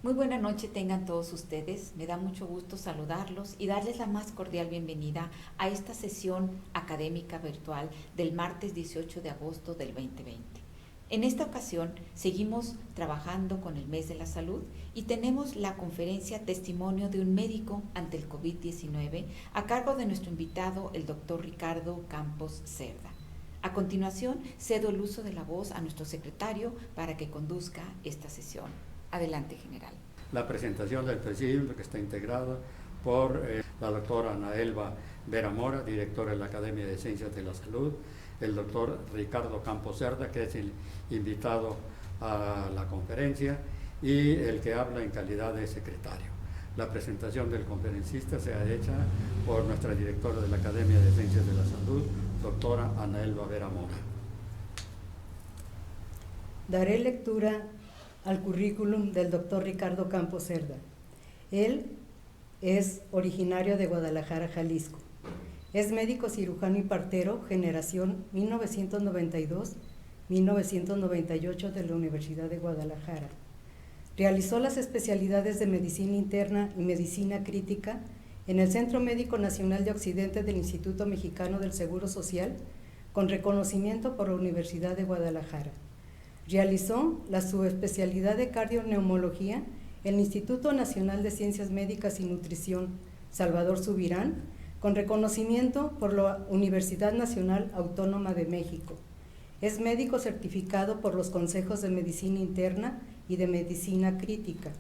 Muy buena noche tengan todos ustedes. Me da mucho gusto saludarlos y darles la más cordial bienvenida a esta sesión académica virtual del martes 18 de agosto del 2020. En esta ocasión seguimos trabajando con el mes de la salud y tenemos la conferencia Testimonio de un médico ante el COVID-19 a cargo de nuestro invitado, el doctor Ricardo Campos Cerda. A continuación, cedo el uso de la voz a nuestro secretario para que conduzca esta sesión. Adelante, general. La presentación del presidium, que está integrada por la doctora Ana Elba Vera Mora, directora de la Academia de Ciencias de la Salud, el doctor Ricardo Campos Cerda, que es el invitado a la conferencia, y el que habla en calidad de secretario. La presentación del conferencista será hecha por nuestra directora de la Academia de Ciencias de la Salud, doctora Ana Elba Vera Mora. Daré lectura al currículum del doctor Ricardo Campos Cerda. Él es originario de Guadalajara, Jalisco. Es médico cirujano y partero, generación 1992-1998 de la Universidad de Guadalajara. Realizó las especialidades de Medicina Interna y Medicina Crítica en el Centro Médico Nacional de Occidente del Instituto Mexicano del Seguro Social, con reconocimiento por la Universidad de Guadalajara. Realizó la subespecialidad de cardioneumología en el Instituto Nacional de Ciencias Médicas y Nutrición Salvador Subirán, con reconocimiento por la Universidad Nacional Autónoma de México. Es médico certificado por los Consejos de Medicina Interna y de Medicina Crítica.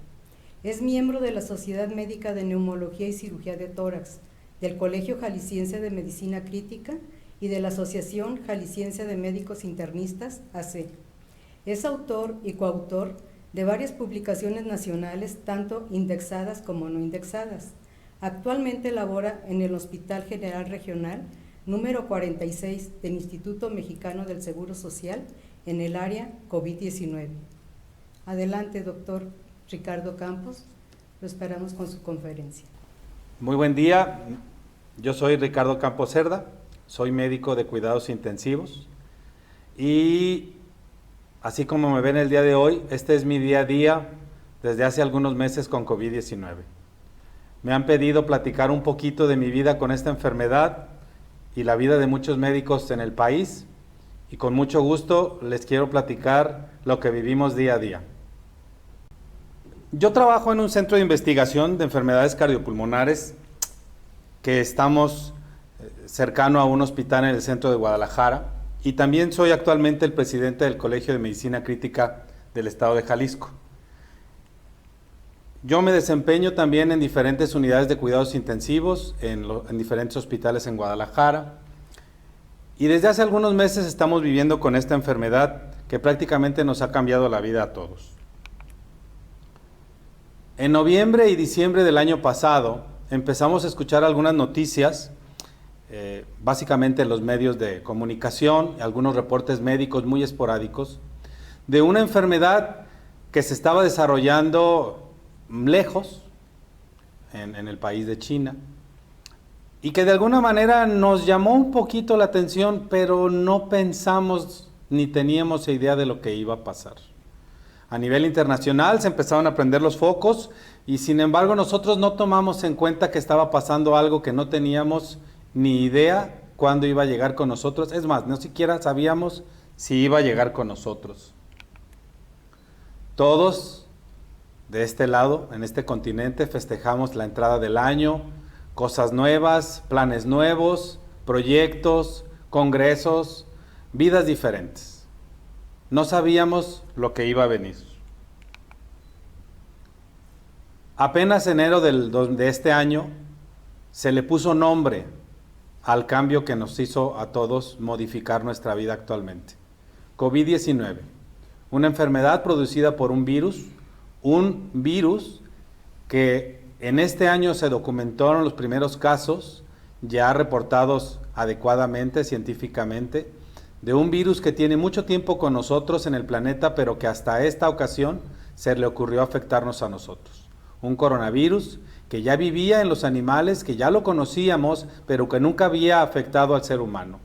Es miembro de la Sociedad Médica de Neumología y Cirugía de Tórax, del Colegio Jalisciense de Medicina Crítica y de la Asociación Jalisciense de Médicos Internistas, AC. Es autor y coautor de varias publicaciones nacionales, tanto indexadas como no indexadas. Actualmente labora en el Hospital General Regional número 46 del Instituto Mexicano del Seguro Social en el área COVID-19. Adelante, doctor Ricardo Campos, lo esperamos con su conferencia. Muy buen día, yo soy Ricardo Campos Cerda, soy médico de cuidados intensivos y así como me ven el día de hoy, este es mi día a día desde hace algunos meses con COVID-19. Me han pedido platicar un poquito de mi vida con esta enfermedad y la vida de muchos médicos en el país, y con mucho gusto les quiero platicar lo que vivimos día a día. Yo trabajo en un centro de investigación de enfermedades cardiopulmonares que estamos cercano a un hospital en el centro de Guadalajara, y también soy actualmente el presidente del Colegio de Medicina Crítica del Estado de Jalisco. Yo me desempeño también en diferentes unidades de cuidados intensivos, en diferentes hospitales en Guadalajara, y desde hace algunos meses estamos viviendo con esta enfermedad que prácticamente nos ha cambiado la vida a todos. En noviembre y diciembre del año pasado empezamos a escuchar algunas noticias, básicamente en los medios de comunicación, algunos reportes médicos muy esporádicos, de una enfermedad que se estaba desarrollando lejos, en el país de China, y que de alguna manera nos llamó un poquito la atención, pero no pensamos ni teníamos idea de lo que iba a pasar. A nivel internacional se empezaron a prender los focos y sin embargo nosotros no tomamos en cuenta que estaba pasando algo que no teníamos ni idea cuándo iba a llegar con nosotros. Es más, no siquiera sabíamos si iba a llegar con nosotros. Todos de este lado, en este continente, festejamos la entrada del año, cosas nuevas, planes nuevos, proyectos, congresos, vidas diferentes. No sabíamos lo que iba a venir. Apenas enero de este año se le puso nombre al cambio que nos hizo a todos modificar nuestra vida actualmente. COVID-19, una enfermedad producida por un virus que en este año se documentaron los primeros casos ya reportados adecuadamente, científicamente, de un virus que tiene mucho tiempo con nosotros en el planeta, pero que hasta esta ocasión se le ocurrió afectarnos a nosotros. Un coronavirus que ya vivía en los animales, que ya lo conocíamos, pero que nunca había afectado al ser humano,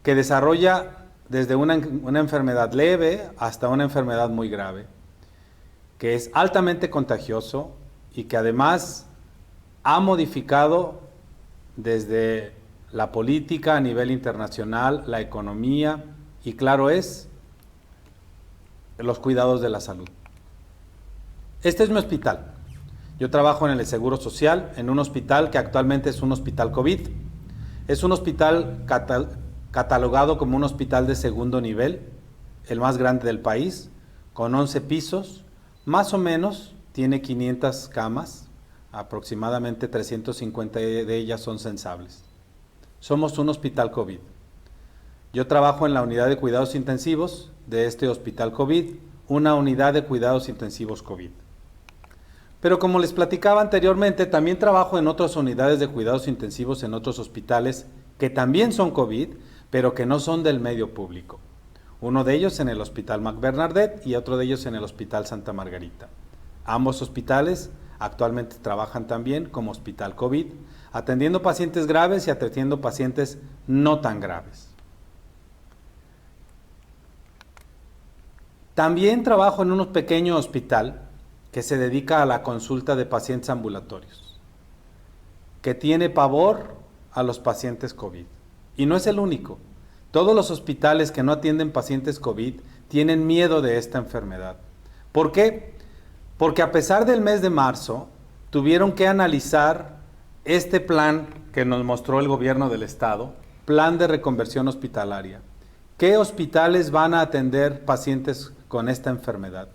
que desarrolla desde una enfermedad leve hasta una enfermedad muy grave, que es altamente contagioso y que además ha modificado desde la política a nivel internacional, la economía y, claro es, los cuidados de la salud. Este es mi hospital. Yo trabajo en el Seguro Social, en un hospital que actualmente es un hospital COVID. Es un hospital catalogado como un hospital de segundo nivel, el más grande del país, con 11 pisos, más o menos tiene 500 camas, aproximadamente 350 de ellas son censables. Somos un hospital COVID. Yo trabajo en la unidad de cuidados intensivos de este hospital COVID, una unidad de cuidados intensivos COVID. Pero como les platicaba anteriormente, también trabajo en otras unidades de cuidados intensivos en otros hospitales que también son COVID, pero que no son del medio público. Uno de ellos en el Hospital McBernardet y otro de ellos en el Hospital Santa Margarita. Ambos hospitales actualmente trabajan también como hospital COVID, atendiendo pacientes graves y atendiendo pacientes no tan graves. También trabajo en un pequeño hospital que se dedica a la consulta de pacientes ambulatorios, que tiene pavor a los pacientes COVID. Y no es el único. Todos los hospitales que no atienden pacientes COVID tienen miedo de esta enfermedad. ¿Por qué? Porque a pesar del mes de marzo, tuvieron que analizar este plan que nos mostró el gobierno del estado, plan de reconversión hospitalaria. ¿Qué hospitales van a atender pacientes con esta enfermedad?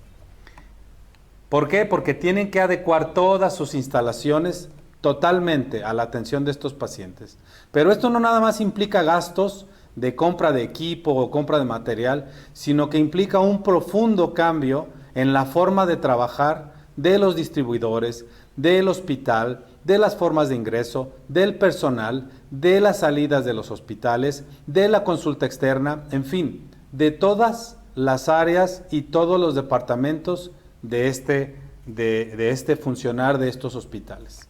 ¿Por qué? Porque tienen que adecuar todas sus instalaciones totalmente a la atención de estos pacientes. Pero esto no nada más implica gastos de compra de equipo o compra de material, sino que implica un profundo cambio en la forma de trabajar de los distribuidores, del hospital, de las formas de ingreso, del personal, de las salidas de los hospitales, de la consulta externa, en fin, de todas las áreas y todos los departamentos de este funcionar de estos hospitales.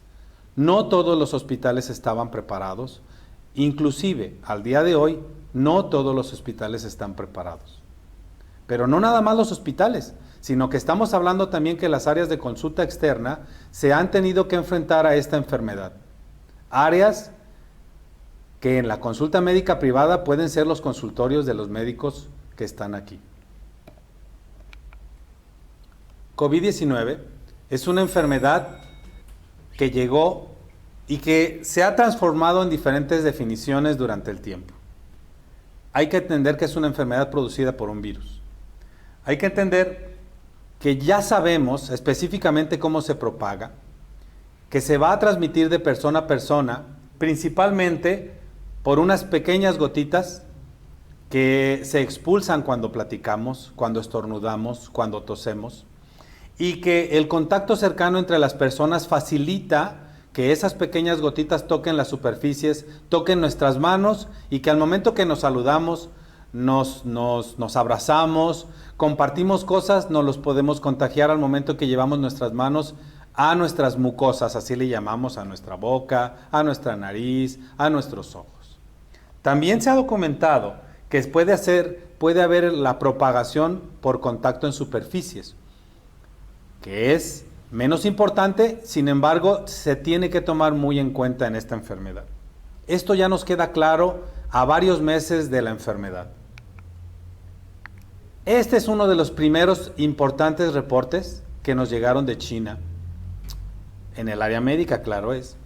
No todos los hospitales estaban preparados, inclusive al día de hoy no todos los hospitales están preparados. Pero no nada más los hospitales, sino que estamos hablando también que las áreas de consulta externa se han tenido que enfrentar a esta enfermedad. Áreas que en la consulta médica privada pueden ser los consultorios de los médicos que están aquí. COVID-19 es una enfermedad que llegó y que se ha transformado en diferentes definiciones durante el tiempo. Hay que entender que es una enfermedad producida por un virus. Hay que entender que ya sabemos específicamente cómo se propaga, que se va a transmitir de persona a persona, principalmente por unas pequeñas gotitas que se expulsan cuando platicamos, cuando estornudamos, cuando tosemos, y que el contacto cercano entre las personas facilita que esas pequeñas gotitas toquen las superficies, toquen nuestras manos y que al momento que nos saludamos, nos abrazamos, compartimos cosas, nos los podemos contagiar al momento que llevamos nuestras manos a nuestras mucosas, así le llamamos a nuestra boca, a nuestra nariz, a nuestros ojos. También se ha documentado que puede haber la propagación por contacto en superficies, que es menos importante, sin embargo, se tiene que tomar muy en cuenta en esta enfermedad. Esto ya nos queda claro a varios meses de la enfermedad. Este es uno de los primeros importantes reportes que nos llegaron de China, en el área médica, claro es,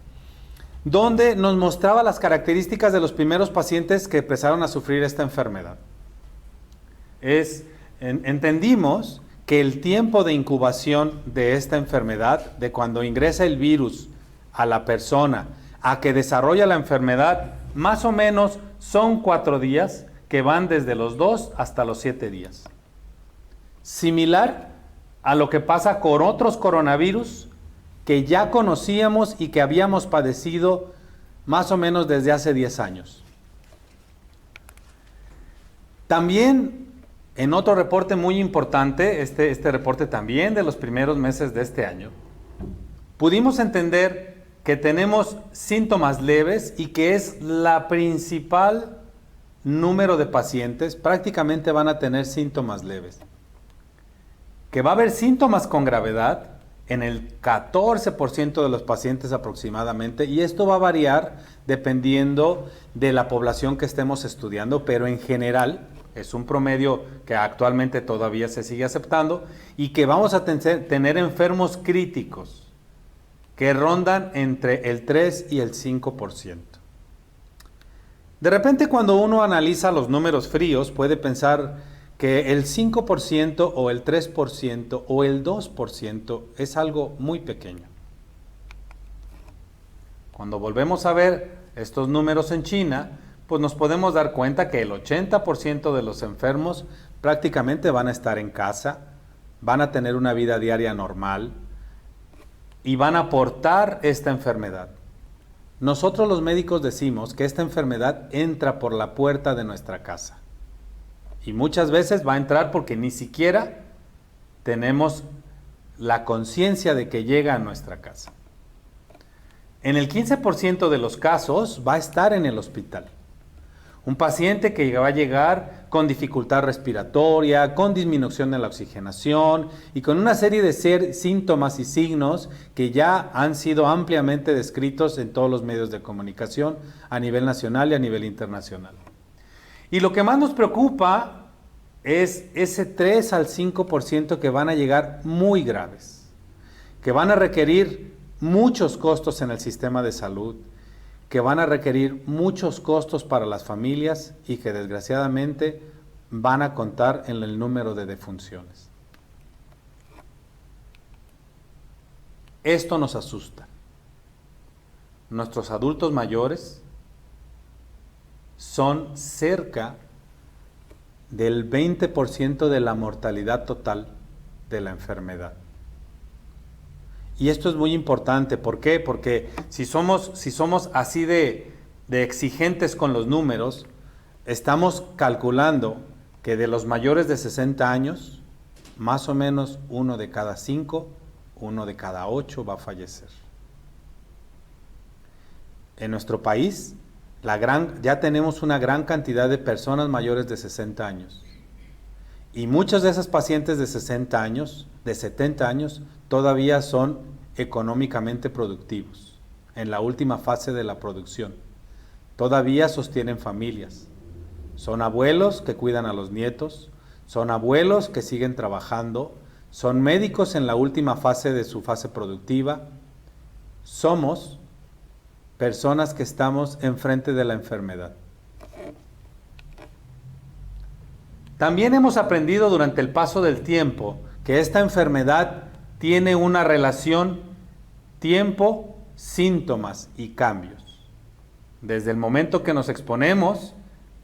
donde nos mostraba las características de los primeros pacientes que empezaron a sufrir esta enfermedad. Entendimos que el tiempo de incubación de esta enfermedad, de cuando ingresa el virus a la persona a que desarrolla la enfermedad, más o menos son 4 días, que van desde los 2 hasta los 7 días. Similar a lo que pasa con otros coronavirus que ya conocíamos y que habíamos padecido más o menos desde hace 10 años. También en otro reporte muy importante, este reporte también de los primeros meses de este año, pudimos entender que tenemos síntomas leves y que es la principal número de pacientes, prácticamente van a tener síntomas leves. que va a haber síntomas con gravedad en el 14% de los pacientes aproximadamente, y esto va a variar dependiendo de la población que estemos estudiando, pero en general es un promedio que actualmente todavía se sigue aceptando, y que vamos a tener enfermos críticos que rondan entre el 3 y el 5%. De repente, cuando uno analiza los números fríos, puede pensar que el 5% o el 3% o el 2% es algo muy pequeño. Cuando volvemos a ver estos números en China, pues nos podemos dar cuenta que el 80% de los enfermos prácticamente van a estar en casa, van a tener una vida diaria normal y van a portar esta enfermedad. Nosotros los médicos decimos que esta enfermedad entra por la puerta de nuestra casa. Y muchas veces va a entrar porque ni siquiera tenemos la conciencia de que llega a nuestra casa. En el 15% de los casos va a estar en el hospital. Un paciente que va a llegar con dificultad respiratoria, con disminución de la oxigenación y con una serie de síntomas y signos que ya han sido ampliamente descritos en todos los medios de comunicación a nivel nacional y a nivel internacional. Y lo que más nos preocupa es ese 3 al 5% que van a llegar muy graves, que van a requerir muchos costos en el sistema de salud, que van a requerir muchos costos para las familias y que desgraciadamente van a contar en el número de defunciones. Esto nos asusta. Nuestros adultos mayores son cerca del 20% de la mortalidad total de la enfermedad. Y esto es muy importante. ¿Por qué? Porque si somos así de exigentes con los números, estamos calculando que de los mayores de 60 años, más o menos 1 de cada 5, 1 de cada 8 va a fallecer. En nuestro país, ya tenemos una gran cantidad de personas mayores de 60 años. Y muchos de esos pacientes de 60 años, de 70 años, todavía son económicamente productivos, en la última fase de la producción. Todavía sostienen familias. Son abuelos que cuidan a los nietos, son abuelos que siguen trabajando, son médicos en la última fase de su fase productiva. Somos personas que estamos enfrente de la enfermedad. También hemos aprendido durante el paso del tiempo que esta enfermedad tiene una relación tiempo, síntomas y cambios. Desde el momento que nos exponemos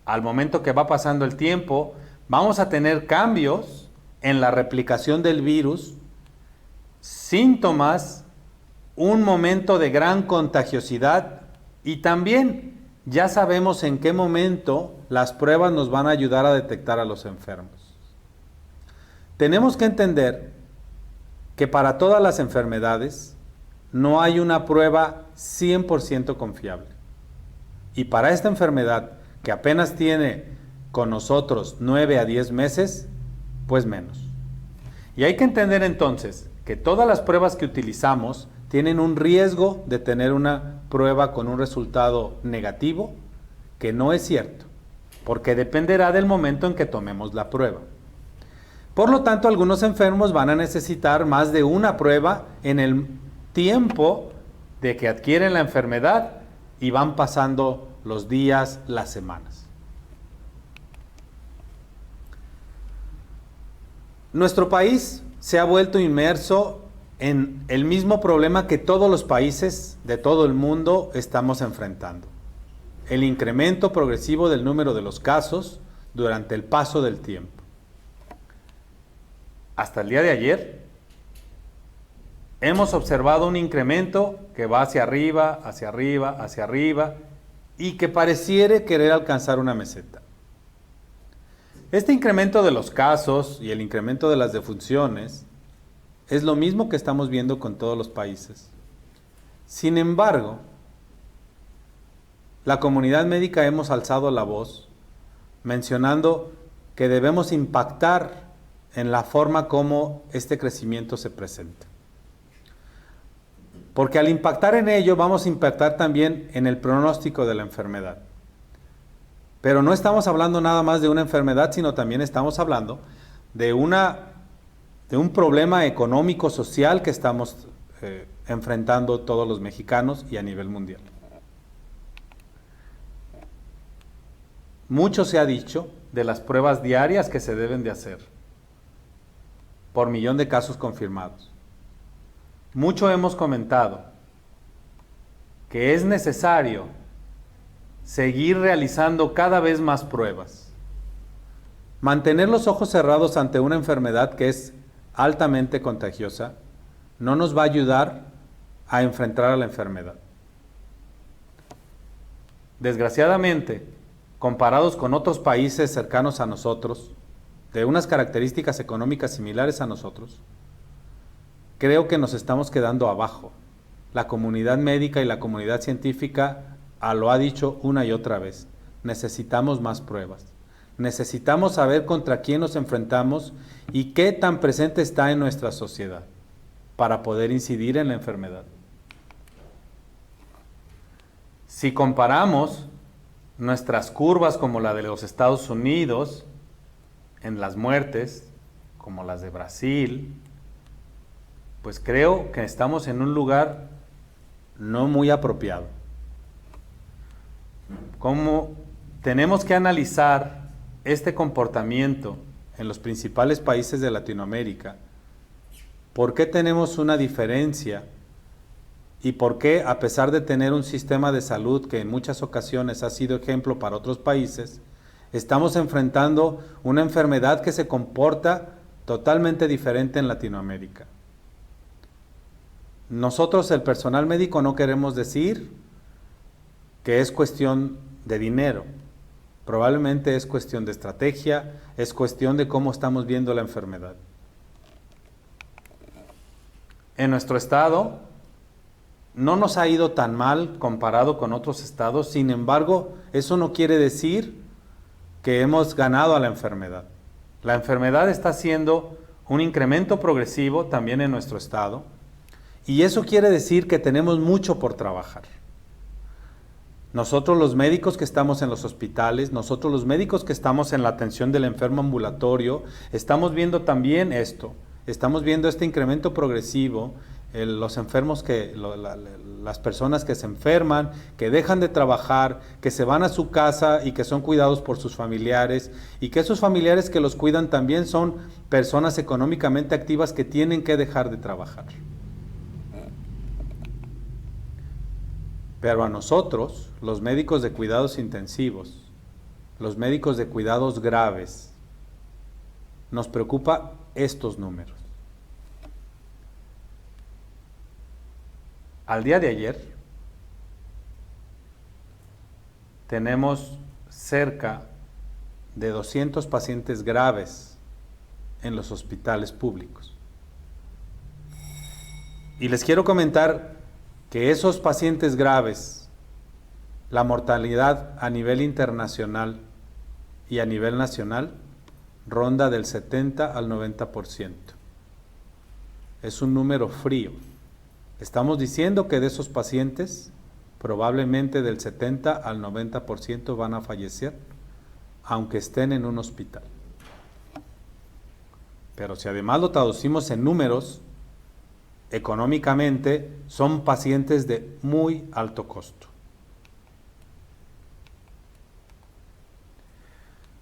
al momento que va pasando el tiempo, vamos a tener cambios en la replicación del virus, síntomas, un momento de gran contagiosidad y también ya sabemos en qué momento las pruebas nos van a ayudar a detectar a los enfermos. Tenemos que entender que para todas las enfermedades no hay una prueba 100% confiable. Y para esta enfermedad, que apenas tiene con nosotros 9 a 10 meses, pues menos. Y hay que entender entonces que todas las pruebas que utilizamos tienen un riesgo de tener una prueba con un resultado negativo, que no es cierto, porque dependerá del momento en que tomemos la prueba. Por lo tanto, algunos enfermos van a necesitar más de una prueba en el tiempo de que adquieren la enfermedad y van pasando los días, las semanas. Nuestro país se ha vuelto inmerso en el mismo problema que todos los países de todo el mundo estamos enfrentando: el incremento progresivo del número de los casos durante el paso del tiempo. Hasta el día de ayer, hemos observado un incremento que va hacia arriba, hacia arriba, hacia arriba, y que pareciera querer alcanzar una meseta. Este incremento de los casos y el incremento de las defunciones es lo mismo que estamos viendo con todos los países. Sin embargo, la comunidad médica hemos alzado la voz mencionando que debemos impactar en la forma como este crecimiento se presenta. Porque al impactar en ello, vamos a impactar también en el pronóstico de la enfermedad. Pero no estamos hablando nada más de una enfermedad, sino también estamos hablando de un problema económico, social que estamos enfrentando todos los mexicanos y a nivel mundial. Mucho se ha dicho de las pruebas diarias que se deben de hacer por millón de casos confirmados. Mucho hemos comentado que es necesario seguir realizando cada vez más pruebas. Mantener los ojos cerrados ante una enfermedad que es altamente contagiosa no nos va a ayudar a enfrentar a la enfermedad. Desgraciadamente, comparados con otros países cercanos a nosotros, de unas características económicas similares a nosotros, creo que nos estamos quedando abajo. La comunidad médica y la comunidad científica lo ha dicho una y otra vez. Necesitamos más pruebas. Necesitamos saber contra quién nos enfrentamos y qué tan presente está en nuestra sociedad para poder incidir en la enfermedad. Si comparamos nuestras curvas como la de los Estados Unidos en las muertes, como las de Brasil, pues creo que estamos en un lugar no muy apropiado. Como tenemos que analizar este comportamiento en los principales países de Latinoamérica, ¿por qué tenemos una diferencia? ¿Y por qué, a pesar de tener un sistema de salud que en muchas ocasiones ha sido ejemplo para otros países, estamos enfrentando una enfermedad que se comporta totalmente diferente en Latinoamérica? Nosotros, el personal médico, no queremos decir que es cuestión de dinero. Probablemente es cuestión de estrategia, es cuestión de cómo estamos viendo la enfermedad. En nuestro estado no nos ha ido tan mal comparado con otros estados, sin embargo, eso no quiere decir que hemos ganado a la enfermedad. La enfermedad está haciendo un incremento progresivo también en nuestro estado, y eso quiere decir que tenemos mucho por trabajar. Nosotros los médicos que estamos en los hospitales, nosotros los médicos que estamos en la atención del enfermo ambulatorio, estamos viendo también esto, estamos viendo este incremento progresivo, los enfermos las personas que se enferman, que dejan de trabajar, que se van a su casa y que son cuidados por sus familiares, y que esos familiares que los cuidan también son personas económicamente activas que tienen que dejar de trabajar. Pero a nosotros, los médicos de cuidados intensivos, los médicos de cuidados graves, nos preocupa estos números. Al día de ayer, tenemos cerca de 200 pacientes graves en los hospitales públicos. Y les quiero comentar que esos pacientes graves, la mortalidad a nivel internacional y a nivel nacional ronda del 70 al 90%. Es un número frío. Estamos diciendo que de esos pacientes, probablemente del 70 al 90% van a fallecer, aunque estén en un hospital. Pero si además lo traducimos en números, económicamente son pacientes de muy alto costo.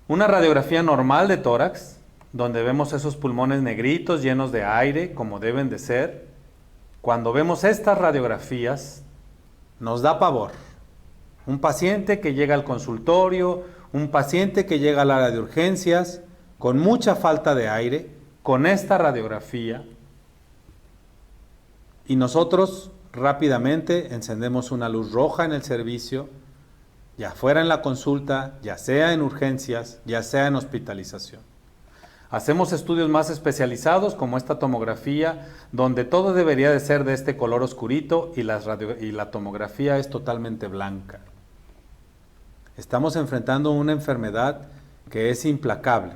Una radiografía normal de tórax, donde vemos esos pulmones negritos llenos de aire, como deben de ser, cuando vemos estas radiografías, nos da pavor. Un paciente que llega al consultorio, un paciente que llega al área de urgencias, con mucha falta de aire, con esta radiografía, y nosotros rápidamente encendemos una luz roja en el servicio, ya fuera en la consulta, ya sea en urgencias, ya sea en hospitalización. Hacemos estudios más especializados como esta tomografía, donde todo debería de ser de este color oscurito y la tomografía es totalmente blanca. Estamos enfrentando una enfermedad que es implacable,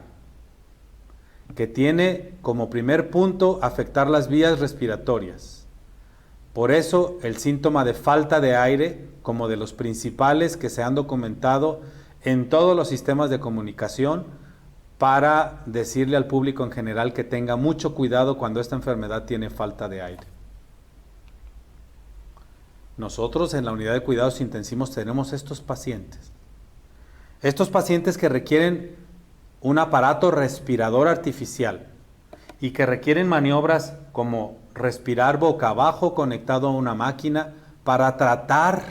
que tiene como primer punto afectar las vías respiratorias. Por eso el síntoma de falta de aire, como de los principales que se han documentado en todos los sistemas de comunicación, para decirle al público en general que tenga mucho cuidado cuando esta enfermedad tiene falta de aire. Nosotros en la unidad de cuidados intensivos tenemos estos pacientes que requieren un aparato respirador artificial y que requieren maniobras como respirar boca abajo conectado a una máquina para tratar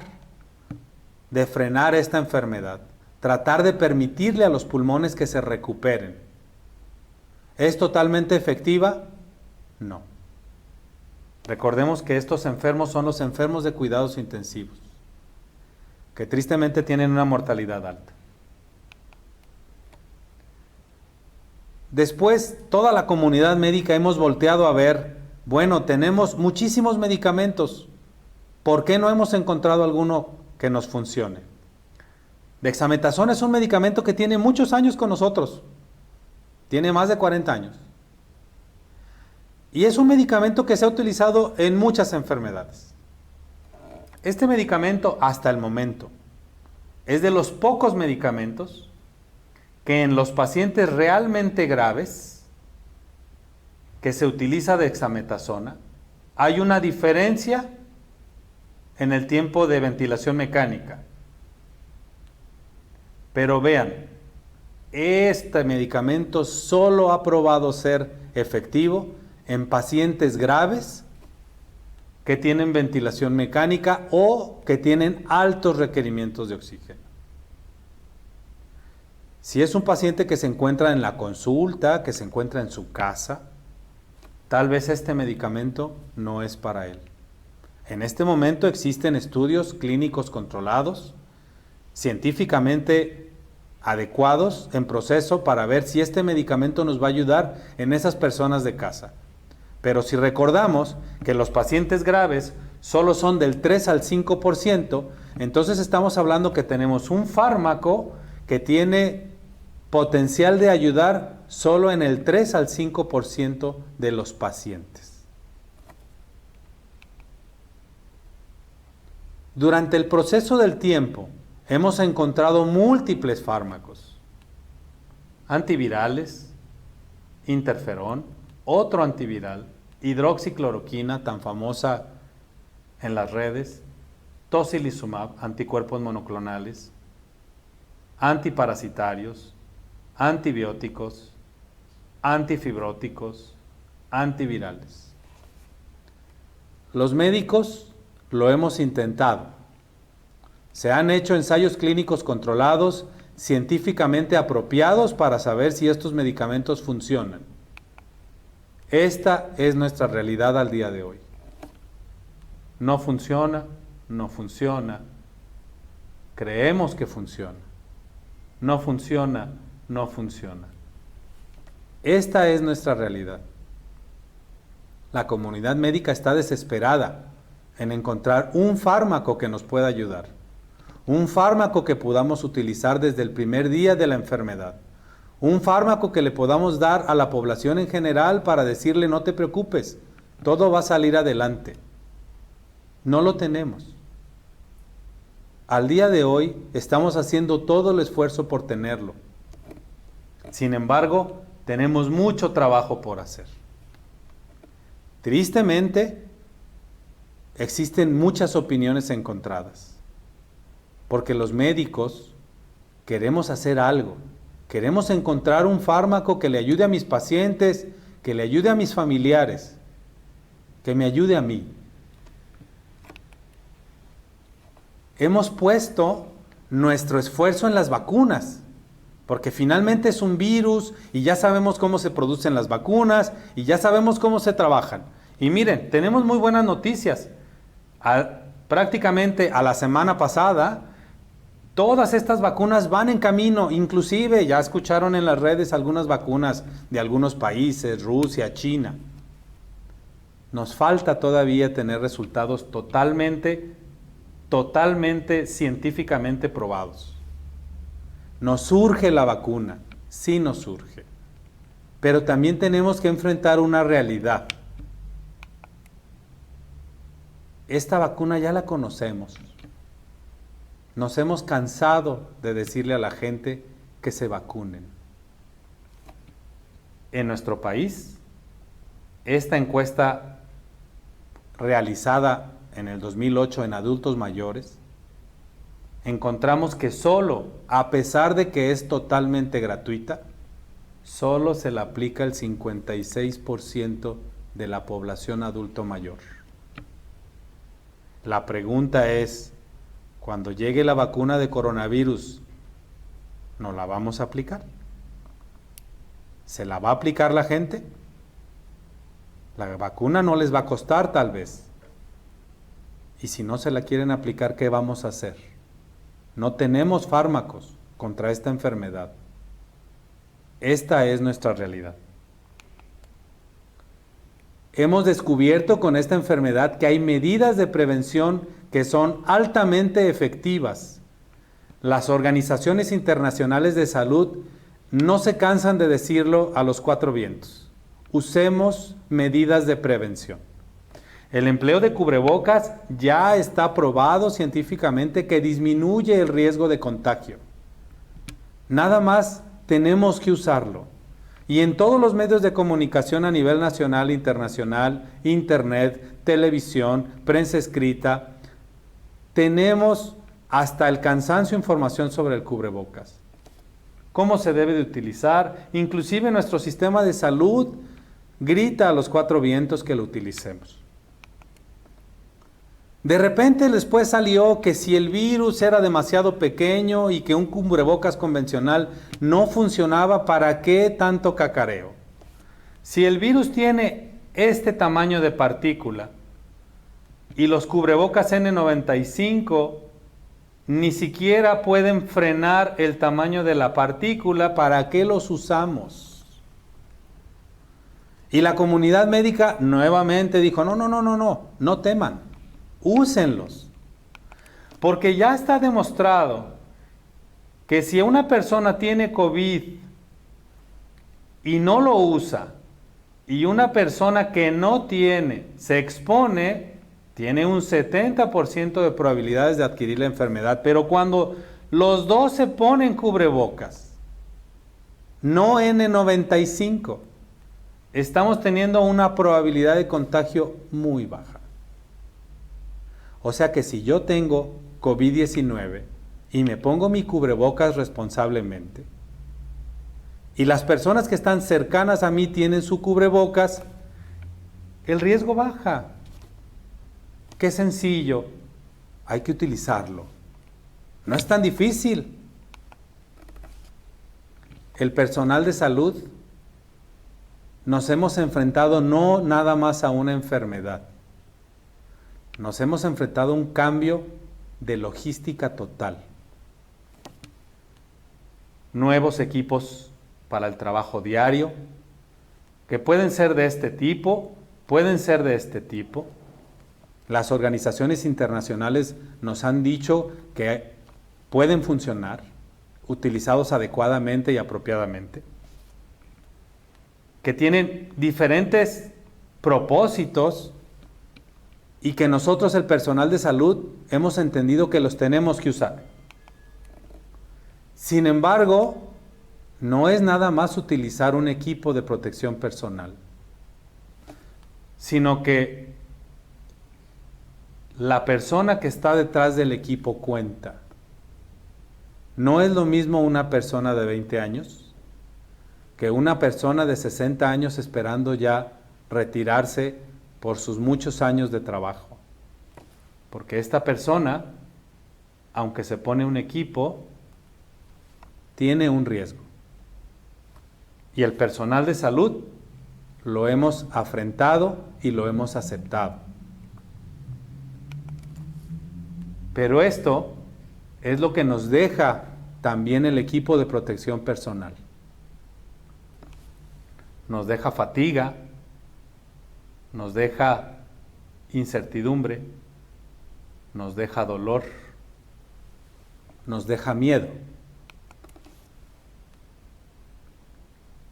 de frenar esta enfermedad, tratar de permitirle a los pulmones que se recuperen. ¿Es totalmente efectiva? No. Recordemos que estos enfermos son los enfermos de cuidados intensivos, que tristemente tienen una mortalidad alta. Después, toda la comunidad médica hemos volteado a ver, bueno, tenemos muchísimos medicamentos, ¿por qué no hemos encontrado alguno que nos funcione? Dexametasona es un medicamento que tiene muchos años con nosotros, tiene más de 40 años. Y es un medicamento que se ha utilizado en muchas enfermedades. Este medicamento, hasta el momento, es de los pocos medicamentos que en los pacientes realmente graves que se utiliza dexametasona, hay una diferencia en el tiempo de ventilación mecánica. Pero vean, este medicamento solo ha probado ser efectivo en pacientes graves que tienen ventilación mecánica o que tienen altos requerimientos de oxígeno. Si es un paciente que se encuentra en la consulta, que se encuentra en su casa, tal vez este medicamento no es para él. En este momento existen estudios clínicos controlados, científicamente adecuados, en proceso para ver si este medicamento nos va a ayudar en esas personas de casa. Pero si recordamos que los pacientes graves solo son del 3 al 5%, entonces estamos hablando que tenemos un fármaco que tiene potencial de ayudar solo en el 3 al 5% de los pacientes. Durante el proceso del tiempo hemos encontrado múltiples fármacos, antivirales, interferón, otro antiviral, hidroxicloroquina, tan famosa en las redes, tocilizumab, anticuerpos monoclonales, antiparasitarios, antibióticos, antifibróticos, antivirales. Los médicos lo hemos intentado. Se han hecho ensayos clínicos controlados, científicamente apropiados para saber si estos medicamentos funcionan. Esta es nuestra realidad al día de hoy. No funciona, no funciona. Creemos que funciona. No funciona, no funciona. Esta es nuestra realidad. La comunidad médica está desesperada en encontrar un fármaco que nos pueda ayudar. Un fármaco que podamos utilizar desde el primer día de la enfermedad. Un fármaco que le podamos dar a la población en general para decirle no te preocupes, todo va a salir adelante. No lo tenemos. Al día de hoy estamos haciendo todo el esfuerzo por tenerlo. Sin embargo, tenemos mucho trabajo por hacer. Tristemente, existen muchas opiniones encontradas, porque los médicos queremos hacer algo. Queremos encontrar un fármaco que le ayude a mis pacientes, que le ayude a mis familiares, que me ayude a mí. Hemos puesto nuestro esfuerzo en las vacunas, porque finalmente es un virus y ya sabemos cómo se producen las vacunas y ya sabemos cómo se trabajan. Y miren, tenemos muy buenas noticias. Prácticamente a la semana pasada, todas estas vacunas van en camino, inclusive ya escucharon en las redes algunas vacunas de algunos países, Rusia, China. Nos falta todavía tener resultados totalmente científicamente probados. Nos urge la vacuna, sí nos urge. pero también tenemos que enfrentar una realidad. Esta vacuna ya la conocemos. Nos hemos cansado de decirle a la gente que se vacunen. En nuestro país, esta encuesta realizada en el 2008 en adultos mayores, encontramos que solo, a pesar de que es totalmente gratuita, solo se la aplica el 56% de la población adulto mayor. La pregunta es, cuando llegue la vacuna de coronavirus, ¿nos la vamos a aplicar? ¿Se la va a aplicar la gente? La vacuna no les va a costar tal vez. Y si no se la quieren aplicar, ¿qué vamos a hacer? No tenemos fármacos contra esta enfermedad. Esta es nuestra realidad. Hemos descubierto con esta enfermedad que hay medidas de prevención que son altamente efectivas. Las organizaciones internacionales de salud no se cansan de decirlo a los cuatro vientos. Usemos medidas de prevención. El empleo de cubrebocas ya está probado científicamente que disminuye el riesgo de contagio. Nada más tenemos que usarlo. Y en todos los medios de comunicación a nivel nacional, internacional, internet, televisión, prensa escrita, tenemos hasta el cansancio información sobre el cubrebocas. Cómo se debe de utilizar, inclusive nuestro sistema de salud grita a los cuatro vientos que lo utilicemos. De repente después salió que si el virus era demasiado pequeño y que un cubrebocas convencional no funcionaba, ¿para qué tanto cacareo? Si el virus tiene este tamaño de partícula y los cubrebocas N95 ni siquiera pueden frenar el tamaño de la partícula, ¿para qué los usamos? Y la comunidad médica nuevamente dijo, no teman. Úsenlos, porque ya está demostrado que si una persona tiene COVID y no lo usa, y una persona que no tiene se expone, tiene un 70% de probabilidades de adquirir la enfermedad. Pero cuando los dos se ponen cubrebocas, no N95, estamos teniendo una probabilidad de contagio muy baja. O sea que si yo tengo COVID-19 y me pongo mi cubrebocas responsablemente, y las personas que están cercanas a mí tienen su cubrebocas, el riesgo baja. Qué sencillo, hay que utilizarlo. No es tan difícil. El personal de salud nos hemos enfrentado no nada más a una enfermedad. Nos hemos enfrentado a un cambio de logística total. Nuevos equipos para el trabajo diario, que pueden ser de este tipo, pueden ser de este tipo. Las organizaciones internacionales nos han dicho que pueden funcionar, utilizados adecuadamente y apropiadamente, que tienen diferentes propósitos y que nosotros, el personal de salud, hemos entendido que los tenemos que usar. Sin embargo, no es nada más utilizar un equipo de protección personal, sino que la persona que está detrás del equipo cuenta. No es lo mismo una persona de 20 años que una persona de 60 años esperando ya retirarse por sus muchos años de trabajo. Porque esta persona, aunque se pone un equipo, tiene un riesgo. Y el personal de salud lo hemos afrontado y lo hemos aceptado. Pero esto es lo que nos deja también el equipo de protección personal. Nos deja fatiga, nos deja incertidumbre, nos deja dolor, nos deja miedo.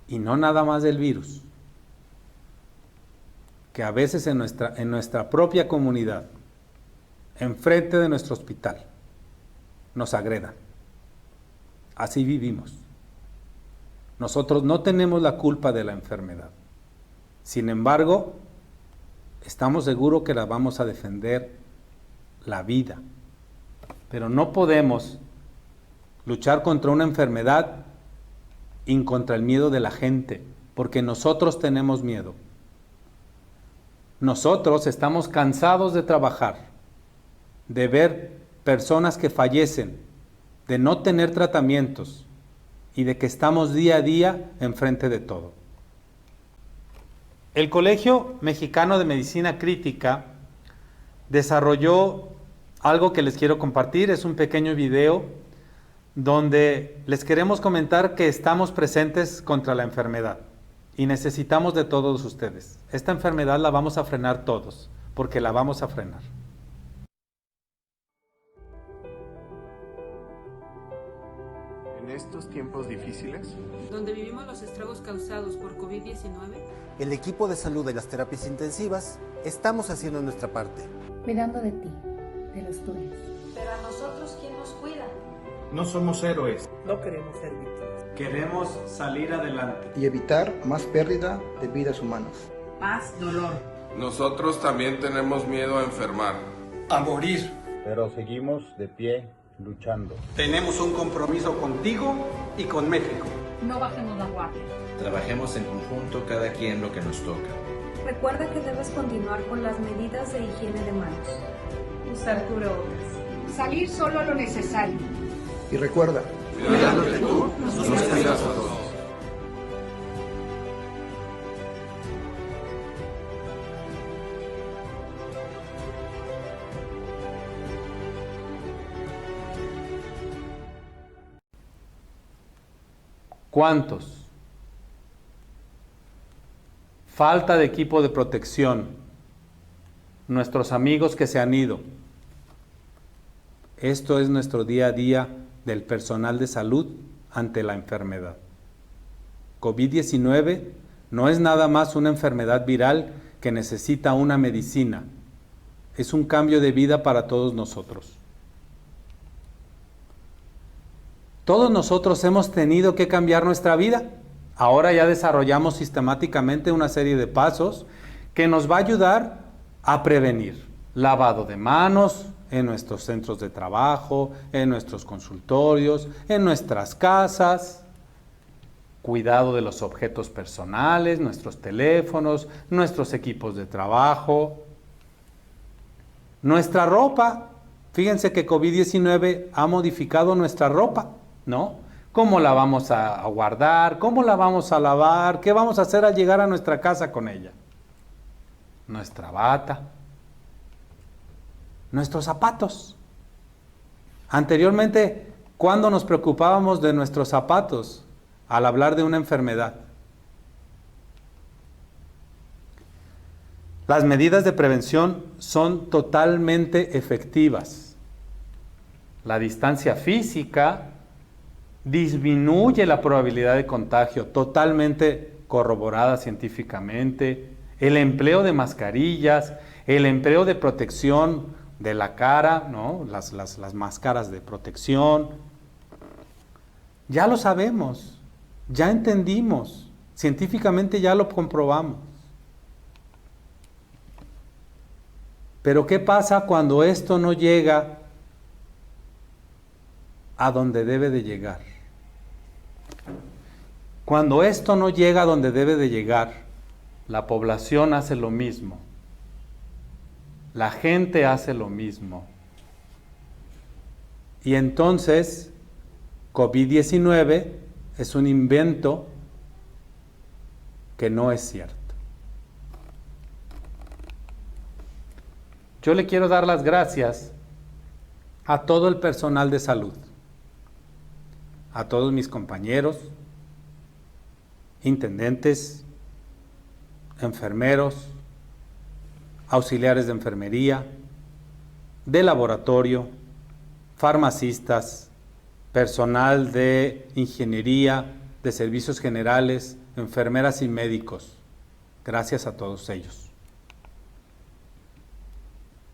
y no nada más del virus, que a veces en nuestra propia comunidad, enfrente de nuestro hospital, nos agredan. Así vivimos. Nosotros no tenemos la culpa de la enfermedad. Sin embargo, estamos seguros que la vamos a defender la vida. Pero no podemos luchar contra una enfermedad y contra el miedo de la gente, porque nosotros tenemos miedo. Nosotros estamos cansados de trabajar, de ver personas que fallecen, de no tener tratamientos y de que estamos día a día enfrente de todo. El Colegio Mexicano de Medicina Crítica desarrolló algo que les quiero compartir. Es un pequeño video donde les queremos comentar que estamos presentes contra la enfermedad y necesitamos de todos ustedes. Esta enfermedad la vamos a frenar todos, porque la vamos a frenar. En estos tiempos difíciles, donde vivimos los estragos causados por COVID-19, el equipo de salud de las terapias intensivas estamos haciendo nuestra parte. Cuidando de ti, de los tuyos. Pero a nosotros, ¿quién nos cuida? no somos héroes. No queremos ser víctimas. Queremos salir adelante y evitar más pérdida de vidas humanas. más dolor. Nosotros también tenemos miedo a enfermar, a morir. Pero seguimos de pie, luchando. Tenemos un compromiso contigo y con México. No bajemos la guardia. Trabajemos en conjunto, cada quien lo que nos toca. Recuerda que debes continuar con las medidas de higiene de manos. Usar cubrebocas. Salir solo a lo necesario. Y recuerda, cuidándote tú, nos cuidas a todos. ¿Cuántos? Falta de equipo de protección. Nuestros amigos que se han ido. Esto es nuestro día a día del personal de salud ante la enfermedad. COVID-19 no es nada más una enfermedad viral que necesita una medicina. Es un cambio de vida para todos nosotros. Todos nosotros hemos tenido que cambiar nuestra vida. Ahora ya desarrollamos sistemáticamente una serie de pasos que nos va a ayudar a prevenir lavado de manos en nuestros centros de trabajo, en nuestros consultorios, en nuestras casas, cuidado de los objetos personales, nuestros teléfonos, nuestros equipos de trabajo, nuestra ropa. Fíjense que COVID-19 ha modificado nuestra ropa, ¿no? ¿Cómo la vamos a guardar? ¿Cómo la vamos a lavar? ¿Qué vamos a hacer al llegar a nuestra casa con ella? Nuestra bata, nuestros zapatos. Anteriormente, ¿cuándo nos preocupábamos de nuestros zapatos al hablar de una enfermedad? Las medidas de prevención son totalmente efectivas. La distancia física disminuye la probabilidad de contagio, totalmente corroborada científicamente. El empleo de mascarillas, el empleo de protección de la cara, ¿no? Las máscaras de protección. Ya lo sabemos, ya entendimos, científicamente ya lo comprobamos. Pero ¿qué pasa cuando esto no llega a donde debe de llegar? Cuando esto no llega a donde debe de llegar, la población hace lo mismo. La gente hace lo mismo. Y entonces, COVID-19 es un invento que no es cierto. Yo le quiero dar las gracias a todo el personal de salud, a todos mis compañeros, intendentes, enfermeros, auxiliares de enfermería, de laboratorio, farmacistas, personal de ingeniería, de servicios generales, enfermeras y médicos. Gracias a todos ellos.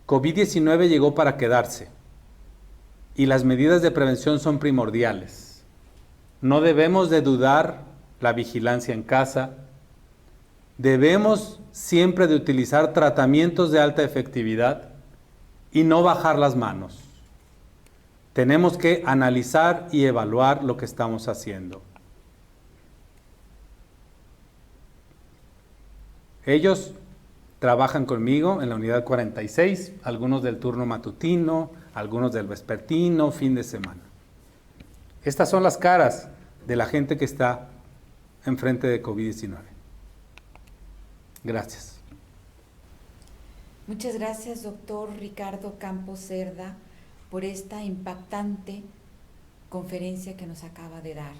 COVID-19 llegó para quedarse y las medidas de prevención son primordiales. No debemos de dudar la vigilancia en casa. Debemos siempre de utilizar tratamientos de alta efectividad y no bajar las manos. Tenemos que analizar y evaluar lo que estamos haciendo. Ellos trabajan conmigo en la unidad 46, algunos del turno matutino, algunos del vespertino, fin de semana. Estas son las caras de la gente que está enfrente de COVID-19. Gracias. Muchas gracias, doctor Ricardo Campos Cerda, por esta impactante conferencia que nos acaba de dar.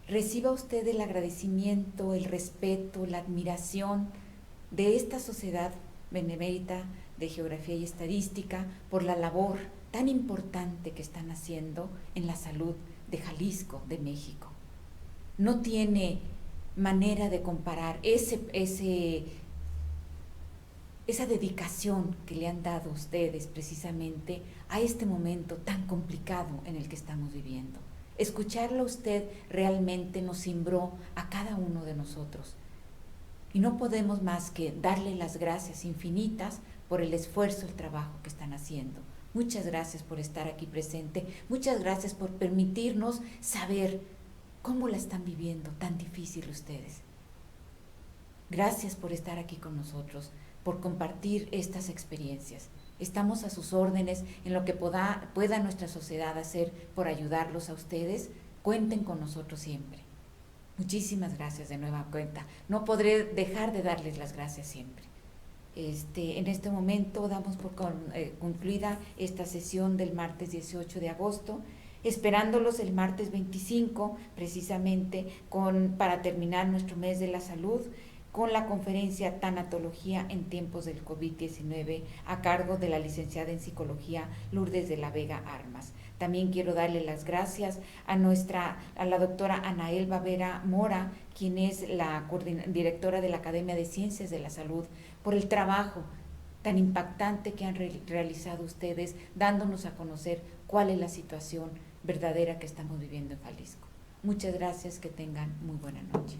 Reciba usted el agradecimiento, el respeto, la admiración de esta sociedad benemérita de Geografía y Estadística por la labor tan importante que están haciendo en la salud de Jalisco, de México. No tiene manera de comparar esa dedicación que le han dado ustedes precisamente a este momento tan complicado en el que estamos viviendo. Escucharlo a usted realmente nos cimbró a cada uno de nosotros. Y no podemos más que darle las gracias infinitas por el esfuerzo, el trabajo que están haciendo. Muchas gracias por estar aquí presente, muchas gracias por permitirnos saber cómo la están viviendo tan difícil ustedes. Gracias por estar aquí con nosotros, por compartir estas experiencias. Estamos a sus órdenes en lo que pueda nuestra sociedad hacer por ayudarlos a ustedes. Cuenten con nosotros siempre. Muchísimas gracias de nueva cuenta. No podré dejar de darles las gracias siempre. En este momento damos por concluida esta sesión del martes 18 de agosto, esperándolos el martes 25, precisamente para terminar nuestro mes de la salud, con la conferencia Tanatología en tiempos del COVID-19 a cargo de la licenciada en Psicología Lourdes de la Vega Armas. También quiero darle las gracias a la doctora Ana Elba Vera Mora, quien es la directora de la Academia de Ciencias de la Salud, por el trabajo tan impactante que han realizado ustedes, dándonos a conocer cuál es la situación verdadera que estamos viviendo en Jalisco. Muchas gracias, que tengan muy buena noche.